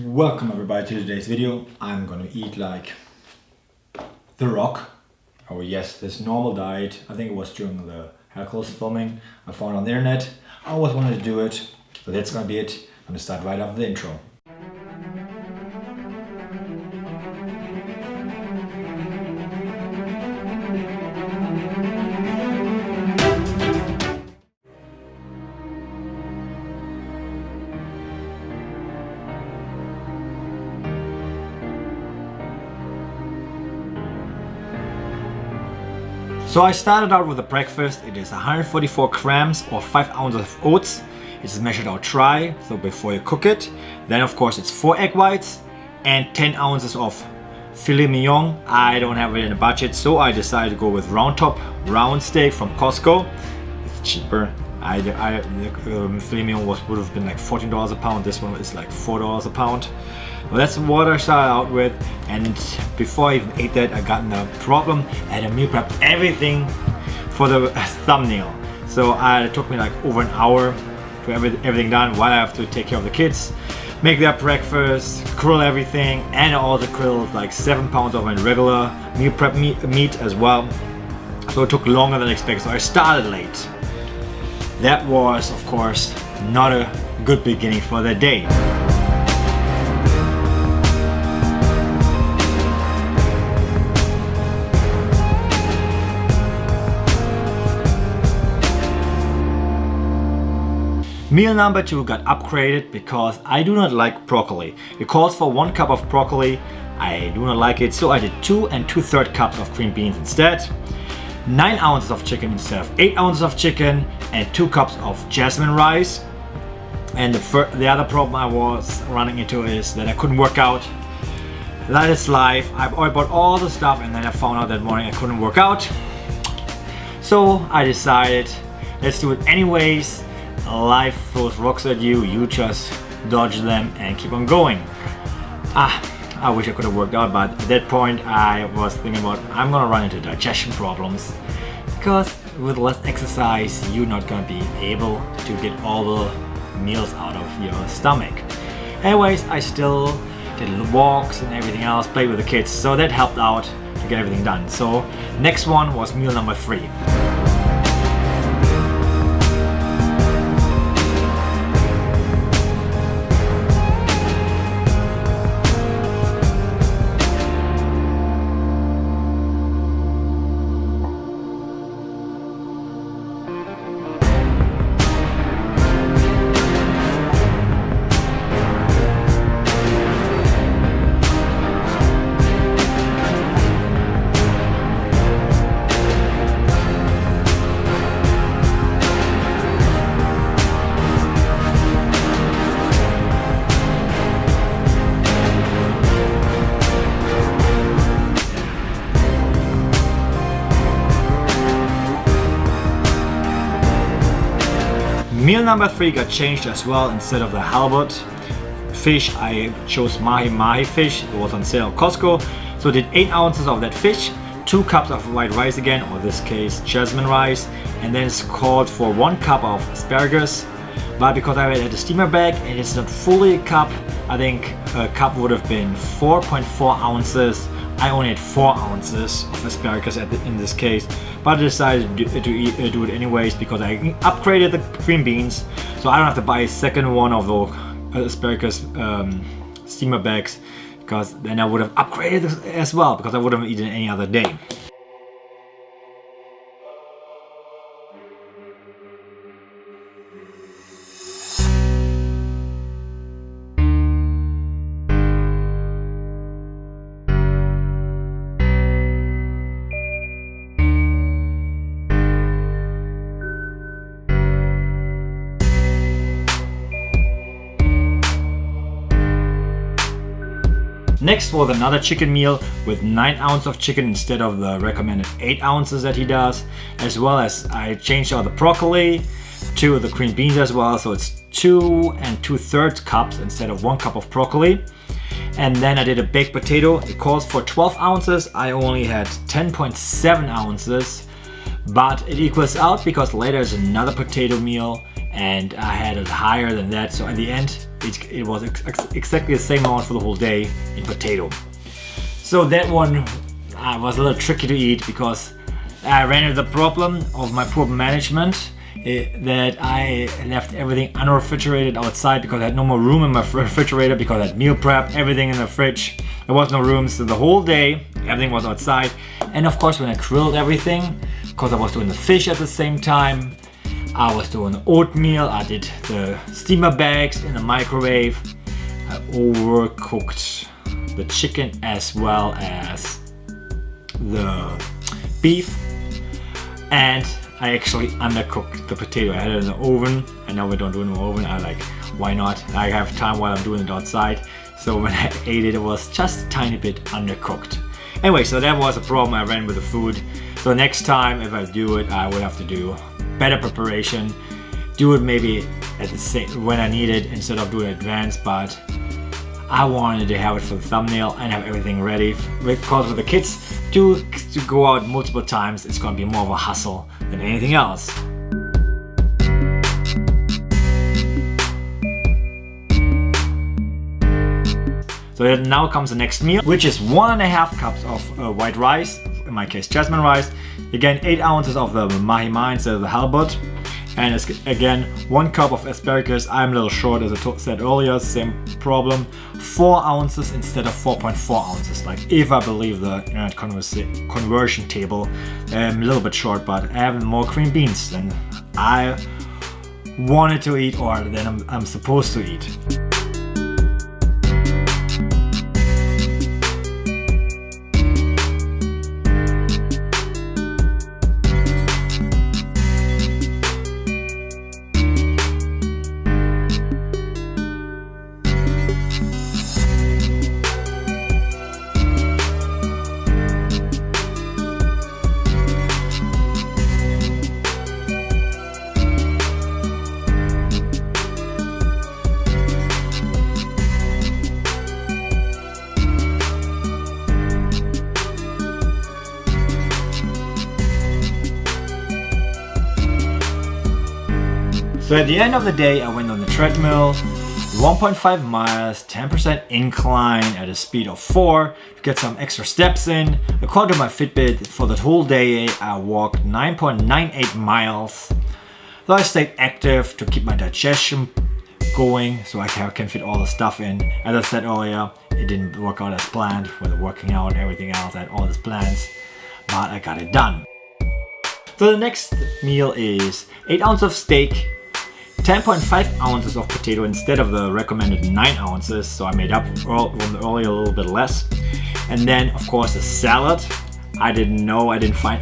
Welcome everybody to today's video. I'm gonna eat like The Rock. Oh yes, this normal diet. I think it was during the hair clothes filming. I found it on the internet. I always wanted to do it. So that's gonna be it. I'm gonna start right after the intro. So I started out with a breakfast. It is 144 grams or 5 ounces of oats. It's measured out dry, so before you cook it. Then of course it's 4 egg whites and 10 ounces of filet mignon. I don't have it in a budget, so I decided to go with round top, round steak from Costco. It's cheaper. The filet mignon would have been like $14 a pound. This one is like $4 a pound. Well, that's what I started out with, and before I even ate that, I got in a problem. I had to meal prep everything for the thumbnail. So it took me like over an hour to have everything done while I have to take care of the kids, make their breakfast, grill everything, and I also grilled like 7 pounds of my regular meal prep meat as well. So it took longer than expected, so I started late. That was, of course, not a good beginning for the day. Meal number 2 got upgraded because I do not like broccoli. It calls for 1 cup of broccoli. I do not like it, so I did 2 2/3 cups of green beans instead. 9 ounces of chicken instead of 8 ounces of chicken, and 2 cups of jasmine rice. And the other problem I was running into is that I couldn't work out. That is life. I bought all the stuff and then I found out that morning I couldn't work out. So I decided, let's do it anyways. Life throws rocks at you, you just dodge them and keep on going. I wish I could have worked out, but at that point I was thinking about I'm gonna run into digestion problems because with less exercise you're not gonna be able to get all the meals out of your stomach. Anyways, I still did little walks and everything else, played with the kids, so that helped out to get everything done. So next one was meal number 3. Meal number 3 got changed as well. Instead of the halibut fish, I chose mahi fish. It was on sale at Costco. So I did 8 ounces of that fish, 2 cups of white rice again, or in this case jasmine rice, and then it's called for 1 cup of asparagus. But because I had a steamer bag and it's not fully a cup, I think a cup would have been 4.4 ounces. I only had 4 ounces of asparagus in this case, but I decided to do it anyways because I upgraded the green beans, so I don't have to buy a second one of the asparagus steamer bags, because then I would have upgraded as well because I would have eaten any other day. Next was another chicken meal with 9 ounces of chicken instead of the recommended 8 ounces that he does, as well as I changed out the broccoli to the green beans as well, so it's 2 2/3 cups instead of 1 cup of broccoli. And then I did a baked potato. It calls for 12 ounces. I only had 10.7 ounces, but it equals out because later is another potato meal and I had it higher than that. So in the end, it was exactly the same amount for the whole day in potato. So that one was a little tricky to eat because I ran into the problem of my poor management, that I left everything unrefrigerated outside because I had no more room in my refrigerator, because I had meal prep, everything in the fridge. There was no room, so the whole day everything was outside. And of course when I grilled everything, because I was doing the fish at the same time, I was doing the oatmeal, I did the steamer bags in the microwave, I overcooked the chicken as well as the beef, and I actually undercooked the potato. I had it in the oven, and now we don't do it in the oven. I like, why not? I have time while I'm doing it outside. So when I ate it, it was just a tiny bit undercooked. Anyway, so that was a problem I ran with the food. So next time if I do it, I would have to do better preparation. Do it maybe at the same when I need it instead of doing it in advance, but I wanted to have it for the thumbnail and have everything ready, because with the kids to go out multiple times, it's going to be more of a hustle than anything else. So now comes the next meal, which is 1.5 cups of white rice, in my case jasmine rice. Again, 8 ounces of the mahi-mahi instead of the halibut. And it's, again, 1 cup of asparagus. I'm a little short, as I said earlier, same problem. 4 ounces instead of 4.4 ounces. Like, if I believe the internet conversion table, I'm a little bit short, but I have more green beans than I wanted to eat, or than I'm supposed to eat. So at the end of the day, I went on the treadmill, 1.5 miles, 10% incline at a speed of 4 to get some extra steps in. According to my Fitbit, for the whole day, I walked 9.98 miles. So I stayed active to keep my digestion going, so I can fit all the stuff in. As I said earlier, it didn't work out as planned with the working out and everything else. I had all these plans, but I got it done. So the next meal is 8 ounces of steak, 10.5 ounces of potato instead of the recommended 9 ounces, so I made up from earlier a little bit less. And then of course a salad. I didn't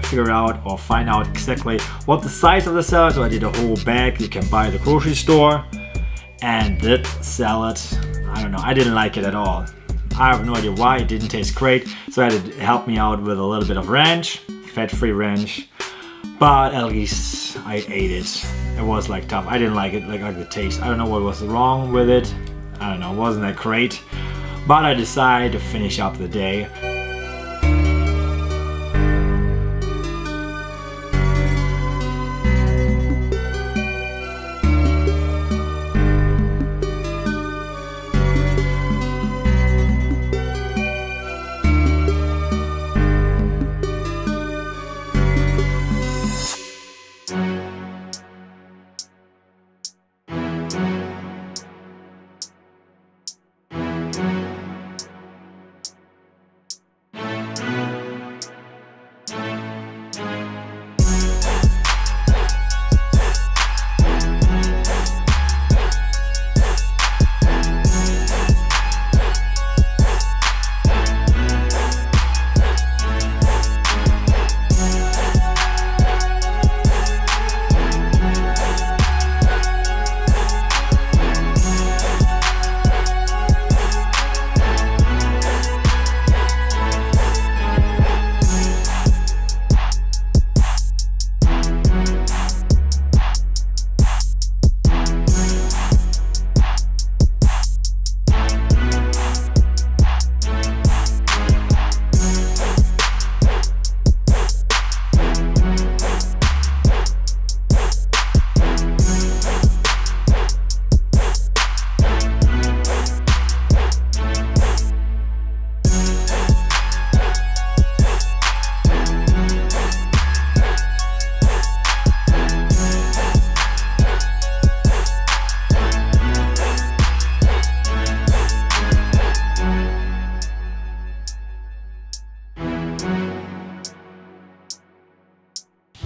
figure out or find out exactly what the size of the salad, so I did a whole bag you can buy at the grocery store. And that salad, I don't know, I didn't like it at all. I have no idea why, it didn't taste great, so I had to help me out with a little bit of ranch, fat-free ranch. But at least I ate it. It was like tough. I didn't like it, like the taste. I don't know what was wrong with it. I don't know, it wasn't that great. But I decided to finish up the day.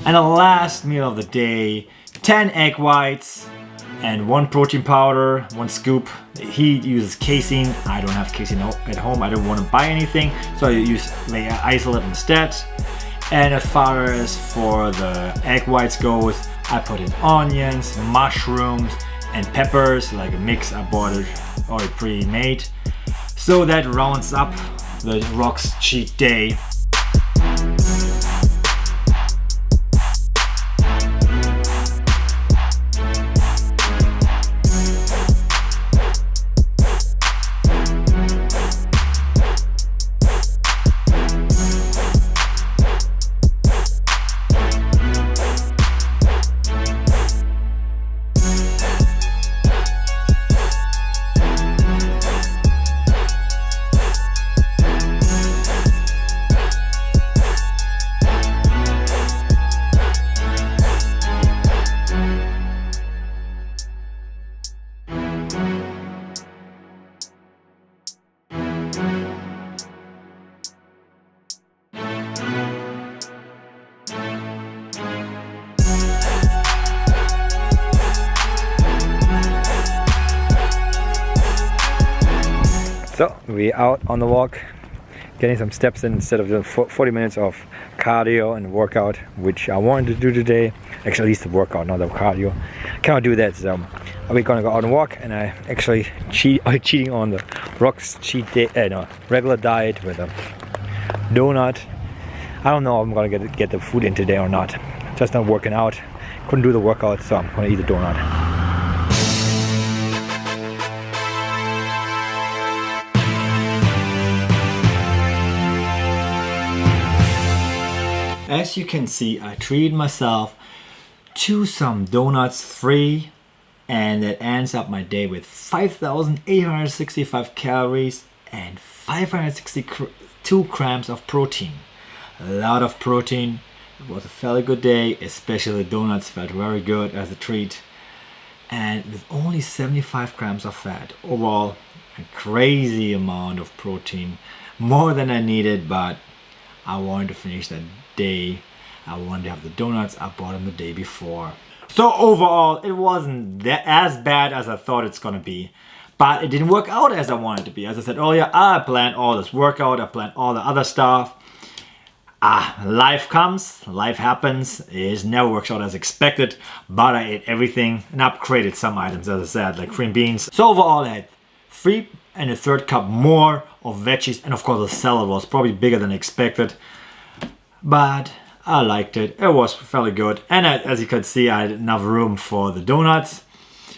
And the last meal of the day, 10 egg whites and 1 protein powder, 1 scoop. He uses casein. I don't have casein at home. I don't want to buy anything, so I use isolate instead. And as far as for the egg whites goes, I put in onions, mushrooms, and peppers, like a mix. I bought it already pre-made. So that rounds up the Rock's cheat day. So we're out on the walk, getting some steps in instead of doing 40 minutes of cardio and workout, which I wanted to do today. Actually, at least the workout, not the cardio. I cannot do that, so we're gonna go out and walk. And I actually cheating on the Rock's cheat day, regular diet with a donut. I don't know if I'm gonna get the food in today or not. Just not working out. Couldn't do the workout, so I'm gonna eat the donut. As you can see, I treated myself to some donuts free, and that ends up my day with 5,865 calories and 562 grams of protein. A lot of protein. It was a fairly good day, especially the donuts felt very good as a treat. And with only 75 grams of fat. Overall, a crazy amount of protein. More than I needed, but I wanted to finish that day. I wanted to have the donuts I bought them the day before. So overall, it wasn't as bad as I thought it's gonna be, but it didn't work out as I wanted it to be. As I said earlier, I planned all this workout, I planned all the other stuff. Life comes, life happens. It never works out as expected, but I ate everything and upgraded some items, as I said, like cream beans. So overall, I had 3 1/3 cup more of veggies, and of course the salad was probably bigger than expected, but I liked it. It was fairly good, and as you can see, I had enough room for the donuts,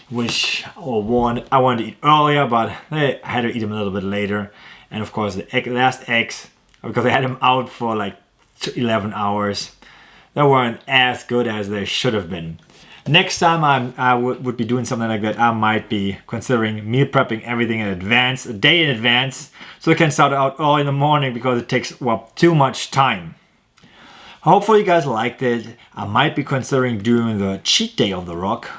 which I wanted to eat earlier, but I had to eat them a little bit later. And of course the last eggs, because I had them out for like 11 hours, they weren't as good as they should have been. Next time I would be doing something like that, I might be considering meal prepping everything in advance, a day in advance, so I can start out early in the morning, because it takes too much time. Hopefully you guys liked it. I might be considering doing the cheat day of the Rock.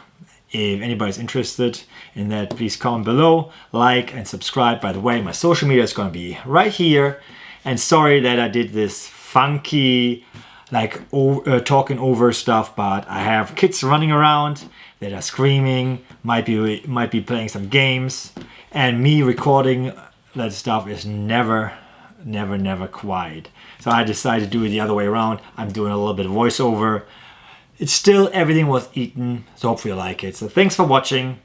If anybody's interested in that, please comment below, like and subscribe. By the way, my social media is going to be right here. And sorry that I did this funky talking over stuff, but I have kids running around that are screaming, might be playing some games, and me recording that stuff is never quiet. So I decided to do it the other way around. I'm doing a little bit of voiceover. It's still, everything was eaten, so hopefully you like it. So thanks for watching,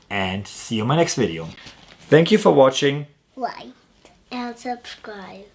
and see you in my next video. Thank you for watching. Like and subscribe.